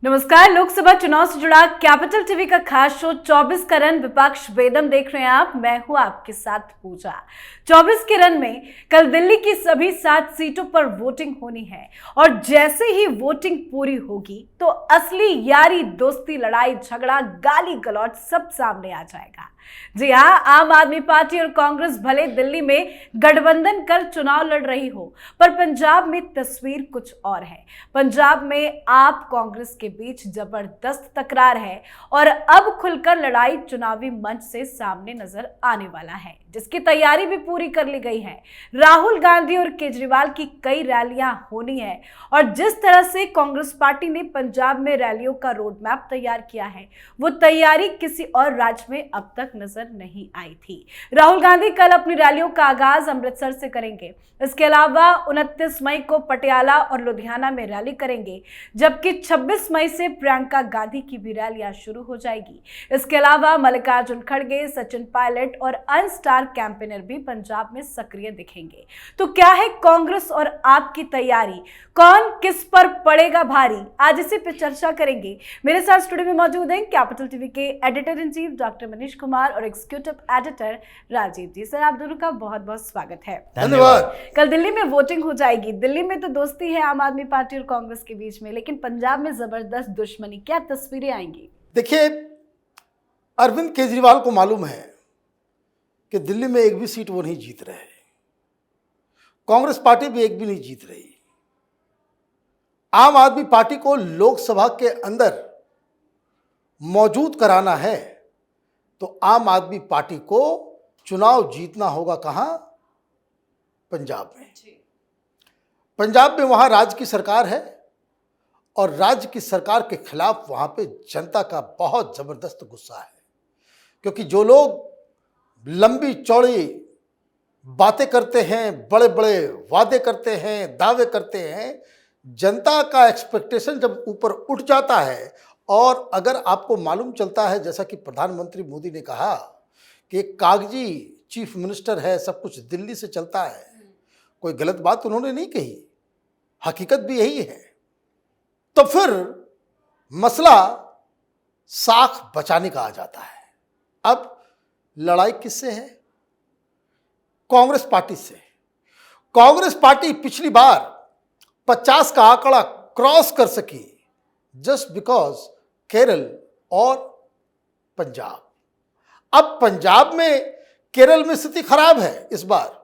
नमस्कार। लोकसभा चुनाव से जुड़ा कैपिटल टीवी का खास शो 24 का रन विपक्ष बेदम देख रहे हैं आप। मैं हूं आपके साथ पूजा। 24 के रन में कल दिल्ली की सभी 7 सीटों पर वोटिंग होनी है और जैसे ही वोटिंग पूरी होगी तो असली यारी दोस्ती लड़ाई झगड़ा गाली गलौज सब सामने आ जाएगा। जी हाँ, आम आदमी पार्टी और कांग्रेस भले दिल्ली में गठबंधन कर चुनाव लड़ रही हो, पर पंजाब में तस्वीर कुछ और है। पंजाब में आप कांग्रेस के बीच जबरदस्त तकरार है और अब खुलकर लड़ाई चुनावी मंच से सामने नजर आने वाला है, जिसकी तैयारी भी पूरी कर ली गई है। राहुल गांधी और केजरीवाल की कई रैलियां होनी है और जिस तरह से कांग्रेस पार्टी ने पंजाब में रैलियों का रोड मैप तैयार किया है, वो तैयारी किसी और राज्य में अब तक नजर नहीं आई थी। राहुल गांधी कल अपनी रैलियों का आगाज अमृतसर से करेंगे। इसके अलावा 29 मई को पटियाला और लुधियाना में रैली करेंगे, जबकि 26 मई से प्रियंका गांधी की भी रैलियां शुरू हो जाएगी। इसके अलावा मल्लिकार्जुन खड़गे, सचिन पायलट और अन्य स्टार कैंपेनर भी पंजाब में सक्रिय दिखेंगे। तो क्या है कांग्रेस और आपकी तैयारी, कौन किस पर पड़ेगा भारी, आज इसी पे चर्चा करेंगे। मेरे साथ स्टूडियो में मौजूद हैं कैपिटल टीवी के editor in chief doctor Manish Kumar और एग्जीक्यूटिव एडिटर राजीव जी। सर, आप दोनों का बहुत बहुत स्वागत है। धन्यवाद। कल दिल्ली में वोटिंग हो जाएगी। दिल्ली में तो दोस्ती है आम आदमी पार्टी और कांग्रेस के बीच में, लेकिन पंजाब में जबरदस्त दुश्मनी, क्या तस्वीरें आएंगी? देखिए, अरविंद केजरीवाल को मालूम है कि दिल्ली में एक भी सीट वो नहीं जीत रहे, कांग्रेस पार्टी भी एक भी नहीं जीत रही। आम आदमी पार्टी को लोकसभा के अंदर मौजूद कराना है तो आम आदमी पार्टी को चुनाव जीतना होगा। कहां? पंजाब में। पंजाब में वहां राज्य की सरकार है और राज्य की सरकार के खिलाफ वहां पे जनता का बहुत जबरदस्त गुस्सा है, क्योंकि जो लोग लंबी चौड़ी बातें करते हैं, बड़े बड़े वादे करते हैं, दावे करते हैं, जनता का एक्सपेक्टेशन जब ऊपर उठ जाता है और अगर आपको मालूम चलता है, जैसा कि प्रधानमंत्री मोदी ने कहा कि एक कागजी चीफ मिनिस्टर है, सब कुछ दिल्ली से चलता है, कोई गलत बात उन्होंने नहीं कही, हकीकत भी यही है। तो फिर मसला साख बचाने का आ जाता है। अब लड़ाई किससे है? कांग्रेस पार्टी से। कांग्रेस पार्टी पिछली बार 50 का आंकड़ा क्रॉस कर सकी जस्ट बिकॉज केरल और पंजाब। अब पंजाब में, केरल में स्थिति खराब है इस बार।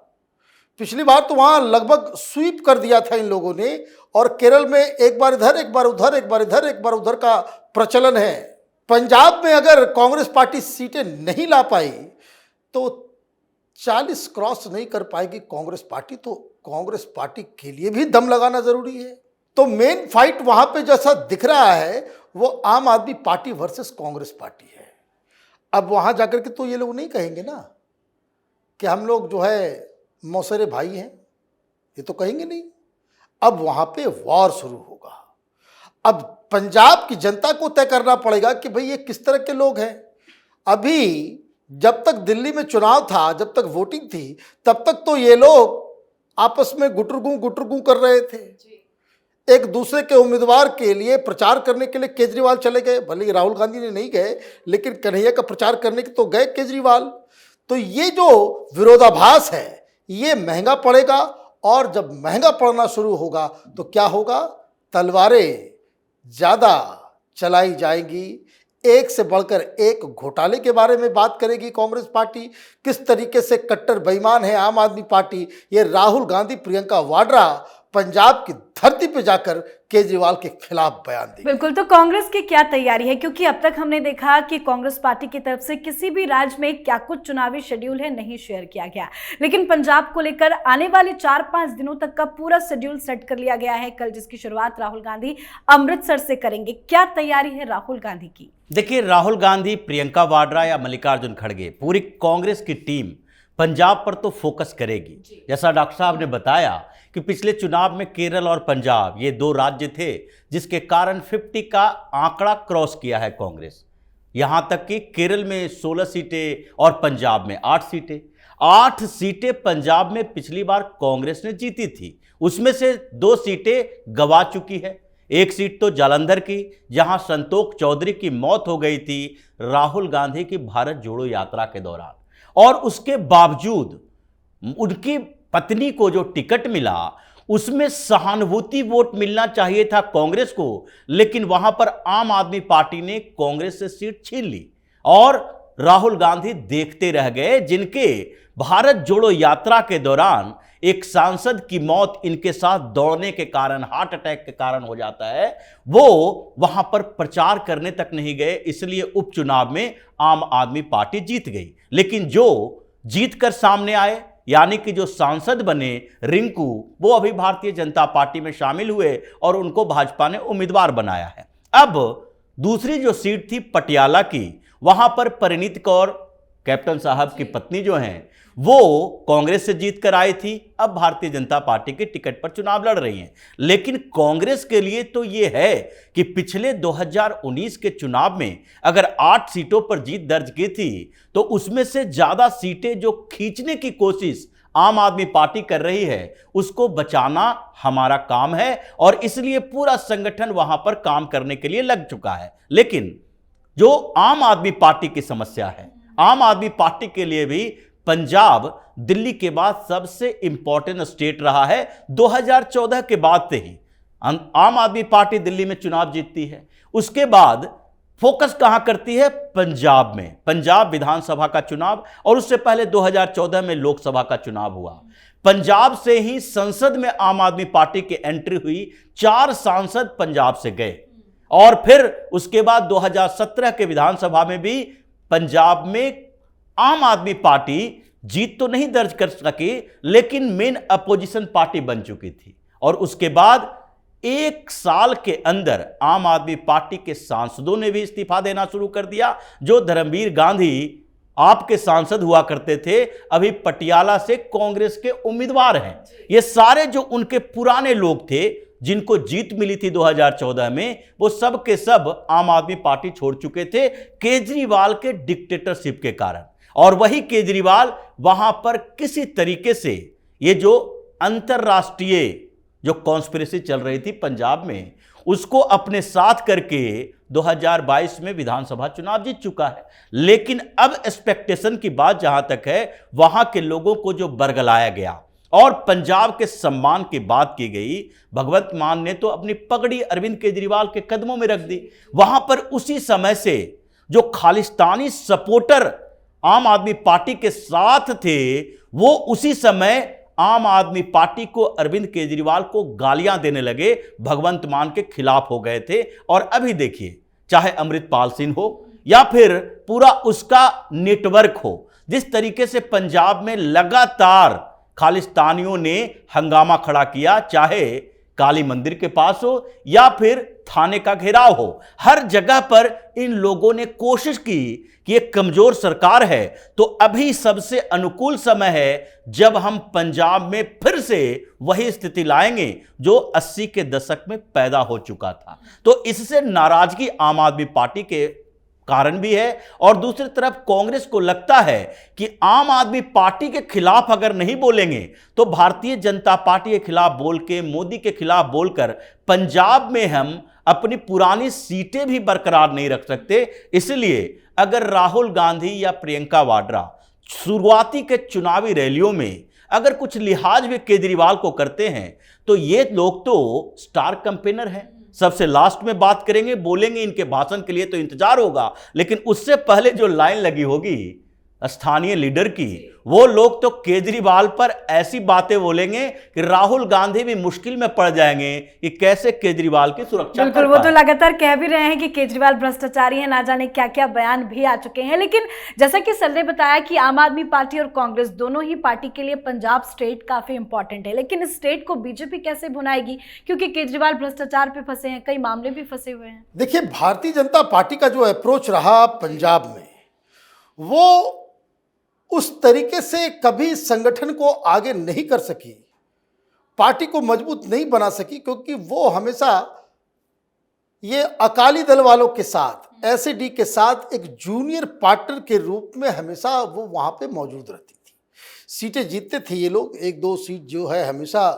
पिछली बार तो वहां लगभग स्वीप कर दिया था इन लोगों ने और केरल में एक बार इधर एक बार उधर, एक बार इधर एक बार उधर का प्रचलन है। पंजाब में अगर कांग्रेस पार्टी सीटें नहीं ला पाई तो 40 क्रॉस नहीं कर पाएगी कांग्रेस पार्टी, तो कांग्रेस पार्टी के लिए भी दम लगाना जरूरी है। तो मेन फाइट वहां पे जैसा दिख रहा है वो आम आदमी पार्टी वर्सेस कांग्रेस पार्टी है। अब वहां जाकर के तो ये लोग नहीं कहेंगे ना कि हम लोग जो है मौसेरे भाई हैं, ये तो कहेंगे नहीं। अब वहां पे वॉर शुरू होगा। अब पंजाब की जनता को तय करना पड़ेगा कि भाई ये किस तरह के लोग हैं। अभी जब तक दिल्ली में चुनाव था, जब तक वोटिंग थी, तब तक तो ये लोग आपस में गुटरगू कर रहे थे। एक दूसरे के उम्मीदवार के लिए प्रचार करने के लिए केजरीवाल चले गए, भले ही राहुल गांधी ने नहीं गए, लेकिन कन्हैया का प्रचार करने के तो गए केजरीवाल। तो ये जो विरोधाभास है ये महंगा पड़ेगा और जब महंगा पड़ना शुरू होगा तो क्या होगा? तलवारें ज्यादा चलाई जाएंगी। एक से बढ़कर एक घोटाले के बारे में बात करेगी कांग्रेस पार्टी। किस तरीके से कट्टर बेईमान है आम आदमी पार्टी, ये राहुल गांधी, प्रियंका वाड्रा पंजाब की धरती पे जाकर केजरीवाल के खिलाफ बयान देंगे। बिल्कुल। तो कांग्रेस की क्या तैयारी है, क्योंकि अब तक हमने देखा कि कांग्रेस पार्टी की तरफ से किसी भी राज्य में क्या कुछ चुनावी शेड्यूल है नहीं शेयर किया गया, लेकिन पंजाब को लेकर आने वाले 4-5 दिनों तक का पूरा शेड्यूल सेट कर लिया गया है कल, जिसकी शुरुआत राहुल गांधी अमृतसर से करेंगे। क्या तैयारी है राहुल गांधी की? देखिए, राहुल गांधी, प्रियंका वाड्रा या मल्लिकार्जुन खड़गे, पूरी कांग्रेस की टीम पंजाब पर तो फोकस करेगी। जैसा डॉक्टर साहब ने बताया कि पिछले चुनाव में केरल और पंजाब ये 2 राज्य थे जिसके कारण 50 का आंकड़ा क्रॉस किया है कांग्रेस। यहां तक कि केरल में 16 सीटें और पंजाब में 8 सीटें। 8 सीटें पंजाब में पिछली बार कांग्रेस ने जीती थी, उसमें से 2 सीटें गंवा चुकी है। एक सीट तो जालंधर की, जहां संतोष चौधरी की मौत हो गई थी राहुल गांधी की भारत जोड़ो यात्रा के दौरान, और उसके बावजूद उनकी पत्नी को जो टिकट मिला उसमें सहानुभूति वोट मिलना चाहिए था कांग्रेस को, लेकिन वहां पर आम आदमी पार्टी ने कांग्रेस से सीट छीन ली और राहुल गांधी देखते रह गए, जिनके भारत जोड़ो यात्रा के दौरान एक सांसद की मौत इनके साथ दौड़ने के कारण, हार्ट अटैक के कारण हो जाता है। वो वहां पर प्रचार करने तक नहीं गए, इसलिए उपचुनाव में आम आदमी पार्टी जीत गई। लेकिन जो जीत कर सामने आए, यानी कि जो सांसद बने रिंकू, वो अभी भारतीय जनता पार्टी में शामिल हुए और उनको भाजपा ने उम्मीदवार बनाया है। अब दूसरी जो सीट थी पटियाला की, वहां पर परिणीत कौर, कैप्टन साहब की पत्नी जो हैं, वो कांग्रेस से जीत कर आई थी, अब भारतीय जनता पार्टी के टिकट पर चुनाव लड़ रही हैं। लेकिन कांग्रेस के लिए तो यह है कि पिछले 2019 के चुनाव में अगर 8 सीटों पर जीत दर्ज की थी, तो उसमें से ज्यादा सीटें जो खींचने की कोशिश आम आदमी पार्टी कर रही है, उसको बचाना हमारा काम है और इसलिए पूरा संगठन वहां पर काम करने के लिए लग चुका है। लेकिन जो आम आदमी पार्टी की समस्या है, आम आदमी पार्टी के लिए भी पंजाब दिल्ली के बाद सबसे इंपॉर्टेंट स्टेट रहा है। 2014 के बाद से ही आम आदमी पार्टी दिल्ली में चुनाव जीतती है, उसके बाद फोकस कहां करती है? पंजाब में। पंजाब विधानसभा का चुनाव और उससे पहले 2014 में लोकसभा का चुनाव हुआ। पंजाब से ही संसद में आम आदमी पार्टी की एंट्री हुई, 4 सांसद पंजाब से गए और फिर उसके बाद 2017 के विधानसभा में भी पंजाब में आम आदमी पार्टी जीत तो नहीं दर्ज कर सकी, लेकिन मेन अपोजिशन पार्टी बन चुकी थी। और उसके बाद 1 साल के अंदर आम आदमी पार्टी के सांसदों ने भी इस्तीफा देना शुरू कर दिया। जो धर्मवीर गांधी आपके सांसद हुआ करते थे, अभी पटियाला से कांग्रेस के उम्मीदवार हैं। ये सारे जो उनके पुराने लोग थे जिनको जीत मिली थी 2014 में, वो सब के सब आम आदमी पार्टी छोड़ चुके थे केजरीवाल के डिक्टेटरशिप के कारण। और वही केजरीवाल वहां पर किसी तरीके से ये जो अंतरराष्ट्रीय जो कॉन्स्पिरेसी चल रही थी पंजाब में, उसको अपने साथ करके 2022 में विधानसभा चुनाव जीत चुका है। लेकिन अब एक्सपेक्टेशन की बात जहां तक है, वहां के लोगों को जो बरगलाया गया और पंजाब के सम्मान की बात की गई, भगवंत मान ने तो अपनी पगड़ी अरविंद केजरीवाल के कदमों में रख दी। वहां पर उसी समय से जो खालिस्तानी सपोर्टर आम आदमी पार्टी के साथ थे, वो उसी समय आम आदमी पार्टी को, अरविंद केजरीवाल को गालियां देने लगे, भगवंत मान के खिलाफ हो गए थे। और अभी देखिए, चाहे अमृतपाल सिंह हो या फिर पूरा उसका नेटवर्क हो, जिस तरीके से पंजाब में लगातार खालिस्तानियों ने हंगामा खड़ा किया, चाहे काली मंदिर के पास हो या फिर थाने का घेराव हो, हर जगह पर इन लोगों ने कोशिश की कि एक कमजोर सरकार है, तो अभी सबसे अनुकूल समय है जब हम पंजाब में फिर से वही स्थिति लाएंगे जो 80 के दशक में पैदा हो चुका था। तो इससे नाराजगी आम आदमी पार्टी के कारण भी है और दूसरी तरफ कांग्रेस को लगता है कि आम आदमी पार्टी के खिलाफ अगर नहीं बोलेंगे तो भारतीय जनता पार्टी के खिलाफ बोल के, मोदी के खिलाफ बोलकर पंजाब में हम अपनी पुरानी सीटें भी बरकरार नहीं रख सकते। इसलिए अगर राहुल गांधी या प्रियंका वाड्रा शुरुआती के चुनावी रैलियों में अगर कुछ लिहाज भी केजरीवाल को करते हैं, तो ये लोग तो स्टार कैंपेनर हैं, सबसे लास्ट में बात करेंगे, बोलेंगे, इनके भाषण के लिए तो इंतजार होगा। लेकिन उससे पहले जो लाइन लगी होगी स्थानीय लीडर की, वो लोग तो केजरीवाल पर ऐसी बातें बोलेंगे कि राहुल गांधी भी मुश्किल में पड़ जाएंगे कि कैसे केजरीवाल की सुरक्षा। बिल्कुल, वो तो लगातार कह भी रहे हैं कि केजरीवाल भ्रष्टाचारी हैं, ना जाने क्या क्या बयान भी आ चुके हैं। लेकिन जैसा कि सर ने बताया कि आम आदमी पार्टी और कांग्रेस दोनों ही पार्टी के लिए पंजाब स्टेट काफी इंपॉर्टेंट है, लेकिन इस स्टेट को बीजेपी कैसे भुनाएगी, क्योंकि केजरीवाल भ्रष्टाचार पे फंसे हैं, कई मामले भी फंसे हुए हैं। देखिए, भारतीय जनता पार्टी का जो अप्रोच रहा पंजाब में, वो उस तरीके से कभी संगठन को आगे नहीं कर सकी, पार्टी को मजबूत नहीं बना सकी, क्योंकि वो हमेशा ये अकाली दल वालों के साथ, एसएडी के साथ एक जूनियर पार्टनर के रूप में हमेशा वो वहाँ पे मौजूद रहती थी। सीटें जीतते थे ये लोग, 1-2 सीट जो है हमेशा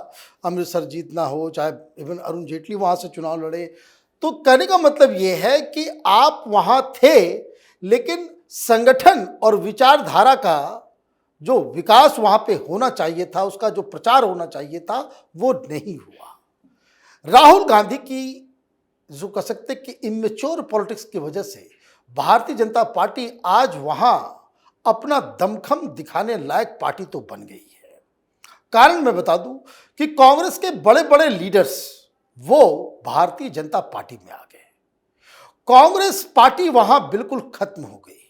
अमृतसर जीतना हो, चाहे इवन अरुण जेटली वहाँ से चुनाव लड़े। तो कहने का मतलब ये है कि आप वहाँ थे, लेकिन संगठन और विचारधारा का जो विकास वहाँ पे होना चाहिए था, उसका जो प्रचार होना चाहिए था, वो नहीं हुआ। राहुल गांधी की जो कह सकते कि इमेच्योर पॉलिटिक्स की वजह से भारतीय जनता पार्टी आज वहाँ अपना दमखम दिखाने लायक पार्टी तो बन गई है। कारण मैं बता दूं कि कांग्रेस के बड़े बड़े लीडर्स वो भारतीय जनता पार्टी में आ गए। कांग्रेस पार्टी वहां बिल्कुल खत्म हो गई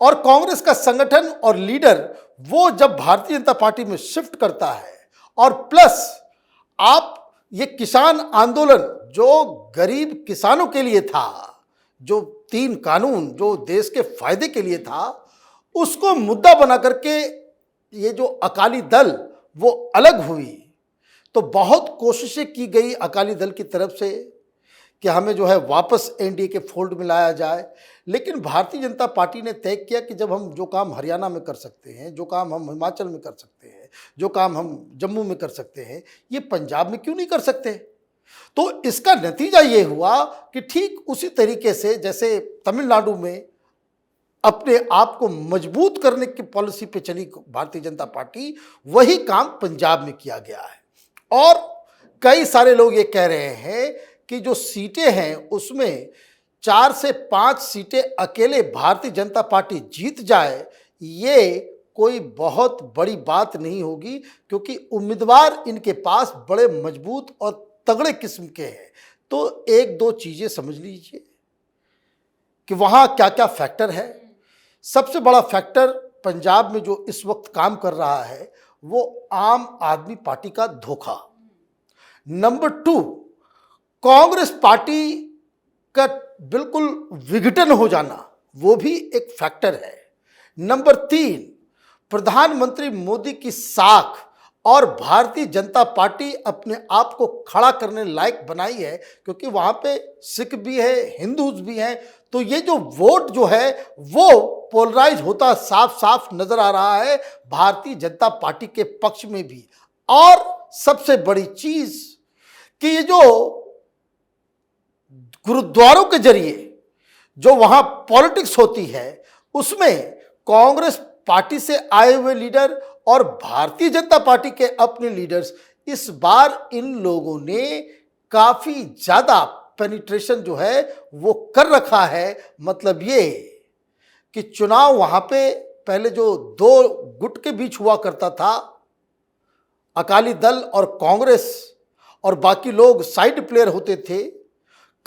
और कांग्रेस का संगठन और लीडर वो जब भारतीय जनता पार्टी में शिफ्ट करता है, और प्लस आप ये किसान आंदोलन जो गरीब किसानों के लिए था, जो 3 कानून जो देश के फायदे के लिए था, उसको मुद्दा बना करके ये जो अकाली दल वो अलग हुई। तो बहुत कोशिशें की गई अकाली दल की तरफ से कि हमें जो है वापस एनडीए के फोल्ड में लाया जाए, लेकिन भारतीय जनता पार्टी ने तय किया कि जब हम जो काम हरियाणा में कर सकते हैं, जो काम हम हिमाचल में कर सकते हैं, जो काम हम जम्मू में कर सकते हैं, ये पंजाब में क्यों नहीं कर सकते। तो इसका नतीजा ये हुआ कि ठीक उसी तरीके से जैसे तमिलनाडु में अपने आप को मजबूत करने की पॉलिसी पे चली भारतीय जनता पार्टी, वही काम पंजाब में किया गया है। और कई सारे लोग ये कह रहे हैं कि जो सीटें हैं उसमें 4 से 5 सीटें अकेले भारतीय जनता पार्टी जीत जाए, ये कोई बहुत बड़ी बात नहीं होगी, क्योंकि उम्मीदवार इनके पास बड़े मजबूत और तगड़े किस्म के हैं। तो 1-2 चीज़ें समझ लीजिए कि वहाँ क्या क्या फैक्टर है। सबसे बड़ा फैक्टर पंजाब में जो इस वक्त काम कर रहा है वो आम आदमी पार्टी का धोखा। नंबर 2, कांग्रेस पार्टी का बिल्कुल विघटन हो जाना, वो भी एक फैक्टर है। नंबर 3, प्रधानमंत्री मोदी की साख और भारतीय जनता पार्टी अपने आप को खड़ा करने लायक बनाई है, क्योंकि वहाँ पे सिख भी है, हिंदूज भी हैं। तो ये जो वोट जो है वो पोलराइज होता साफ साफ नजर आ रहा है भारतीय जनता पार्टी के पक्ष में भी। और सबसे बड़ी चीज कि ये जो गुरुद्वारों के जरिए जो वहाँ पॉलिटिक्स होती है, उसमें कांग्रेस पार्टी से आए हुए लीडर और भारतीय जनता पार्टी के अपने लीडर्स, इस बार इन लोगों ने काफी ज्यादा पेनिट्रेशन जो है वो कर रखा है। मतलब ये कि चुनाव वहां पे पहले जो 2 गुट के बीच हुआ करता था, अकाली दल और कांग्रेस, और बाकी लोग साइड प्लेयर होते थे।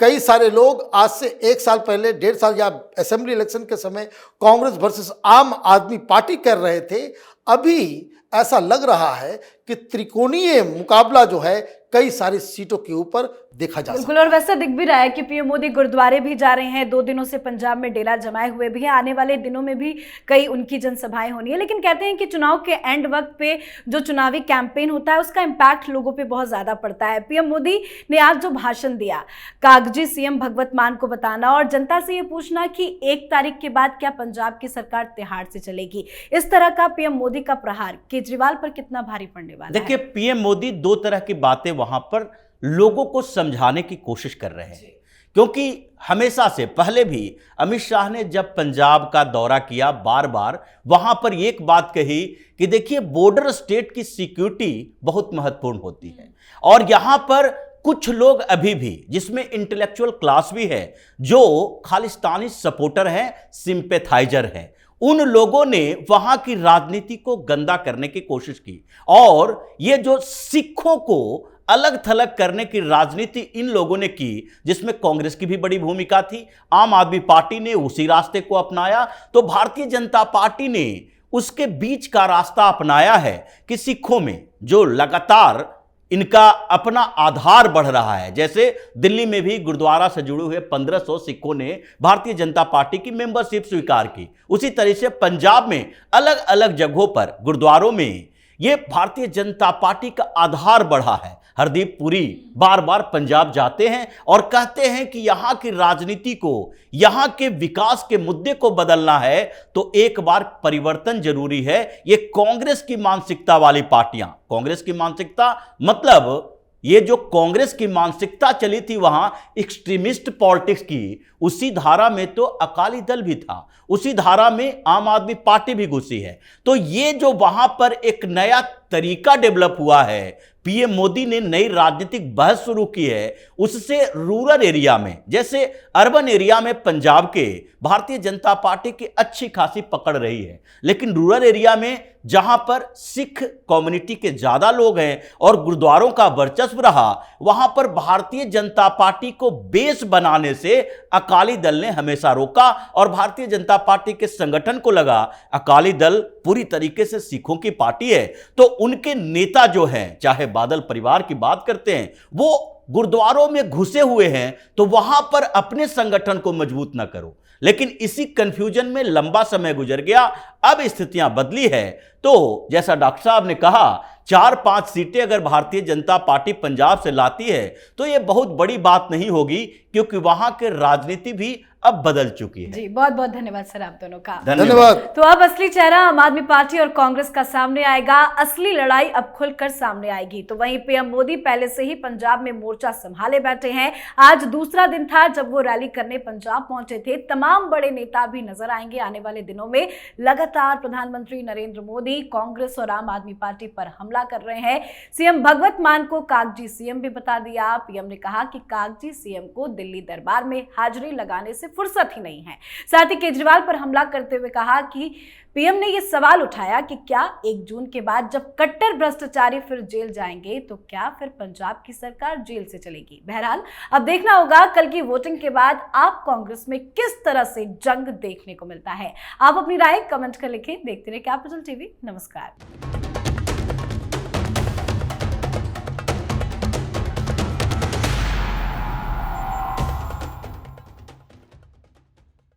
कई सारे लोग आज से 1 साल पहले, 1.5 साल या असेंबली इलेक्शन के समय कांग्रेस वर्सेस आम आदमी पार्टी कर रहे थे। अभी ऐसा लग रहा है कि त्रिकोणीय मुकाबला जो है कई सारी सीटों के ऊपर देखा जा सकता है। बिल्कुल, और वैसा दिख भी रहा है कि पीएम मोदी गुरुद्वारे भी जा रहे हैं, 2 दिनों से पंजाब में डेरा जमाए हुए भी हैं, आने वाले दिनों में भी कई उनकी जनसभाएं होनी है। लेकिन कहते हैं कि चुनाव के एंड वक्त पे जो चुनावी कैंपेन होता है उसका इम्पैक्ट लोगों पे बहुत ज्यादा पड़ता है। पीएम मोदी ने आज जो भाषण दिया, कागजी सीएम भगवत मान को बताना और जनता से ये पूछना कि 1 तारीख के बाद क्या पंजाब की सरकार तिहाड़ से चलेगी, इस तरह का पीएम मोदी का प्रहार केजरीवाल पर कितना भारी पड़ने वाला है। देखिए, पीएम मोदी 2 तरह की बातें वहां पर लोगों को समझाने की कोशिश कर रहे हैं, क्योंकि हमेशा से पहले भी अमित शाह ने जब पंजाब का दौरा किया, बार बार वहां पर एक बात कही कि देखिए, बॉर्डर स्टेट की सिक्योरिटी बहुत महत्वपूर्ण होती है, और यहां पर कुछ लोग अभी भी, जिसमें इंटेलेक्चुअल क्लास भी है, जो खालिस्तानी सपोर्टर हैं, सिंपैथाइजर हैं, उन लोगों ने वहां की राजनीति को गंदा करने की कोशिश की। और ये जो सिखों को अलग थलग करने की राजनीति इन लोगों ने की, जिसमें कांग्रेस की भी बड़ी भूमिका थी, आम आदमी पार्टी ने उसी रास्ते को अपनाया, तो भारतीय जनता पार्टी ने उसके बीच का रास्ता अपनाया है कि सिखों में जो लगातार इनका अपना आधार बढ़ रहा है, जैसे दिल्ली में भी गुरुद्वारा से जुड़े हुए 1500 सिखों ने भारतीय जनता पार्टी की मेंबरशिप स्वीकार की, उसी तरह से पंजाब में अलग अलग जगहों पर गुरुद्वारों में ये भारतीय जनता पार्टी का आधार बढ़ा है। हरदीप पुरी बार बार पंजाब जाते हैं और कहते हैं कि यहां की राजनीति को, यहां के विकास के मुद्दे को बदलना है तो एक बार परिवर्तन जरूरी है। ये कांग्रेस की मानसिकता वाली पार्टियां, कांग्रेस की मानसिकता मतलब ये जो कांग्रेस की मानसिकता चली थी वहां एक्सट्रीमिस्ट पॉलिटिक्स की, उसी धारा में तो अकाली दल भी था, उसी धारा में आम आदमी पार्टी भी घुसी है। तो ये जो वहां पर एक नया तरीका डेवलप हुआ है, पीएम मोदी ने नई राजनीतिक बहस शुरू की है, उससे रूरल एरिया में, जैसे अर्बन एरिया में पंजाब के भारतीय जनता पार्टी की अच्छी खासी पकड़ रही है, लेकिन रूरल एरिया में जहां पर सिख कम्युनिटी के ज्यादा लोग हैं और गुरुद्वारों का वर्चस्व रहा, वहां पर भारतीय जनता पार्टी को बेस बनाने से अकाली दल ने हमेशा रोका और भारतीय जनता पार्टी के संगठन को लगा अकाली दल पूरी तरीके से सिखों की पार्टी है, तो उनके नेता जो हैं, चाहे बादल परिवार की बात करते हैं, वो गुरुद्वारों में घुसे हुए हैं, तो वहां पर अपने संगठन को मजबूत ना करो। लेकिन इसी कंफ्यूजन में लंबा समय गुजर गया, अब स्थितियां बदली है। तो जैसा डॉक्टर साहब ने कहा, 4-5 सीटें अगर भारतीय जनता पार्टी पंजाब से लाती है तो यह बहुत बड़ी बात नहीं होगी, क्योंकि वहां के राजनीति भी अब बदल चुकी है। जी, बहुत बहुत धन्यवाद सर आप दोनों का। धन्यवाद। तो अब असली चेहरा आम आदमी पार्टी और कांग्रेस का सामने आएगा, असली लड़ाई अब खुलकर सामने आएगी। तो वहीं पीएम मोदी पहले से ही पंजाब में मोर्चा संभाले बैठे हैं। आज दूसरा दिन था जब वो रैली करने पंजाब पहुंचे थे। तमाम बड़े नेता भी नजर आएंगे आने वाले दिनों में। लगातार प्रधानमंत्री नरेंद्र मोदी कांग्रेस और आम आदमी पार्टी पर हमला कर रहे हैं। सीएम भगवत मान को कागजी सीएम भी बता दिया। पीएम ने कहा कि कागजी सीएम को दिल्ली दरबार में हाजिरी लगाने से फुर्सत ही नहीं है। साथ ही केजरीवाल पर हमला करते हुए कहा कि पीएम ने यह सवाल उठाया कि क्या 1 जून के बाद जब कट्टर भ्रष्टाचारी फिर जेल जाएंगे तो क्या फिर पंजाब की सरकार जेल से चलेगी। बहरहाल अब देखना होगा कल की वोटिंग के बाद आप कांग्रेस में किस तरह से जंग देखने को मिलता है। आप अपनी राय कमेंट कर लिखें। देखते रहिए कैपिटल टीवी। नमस्कार।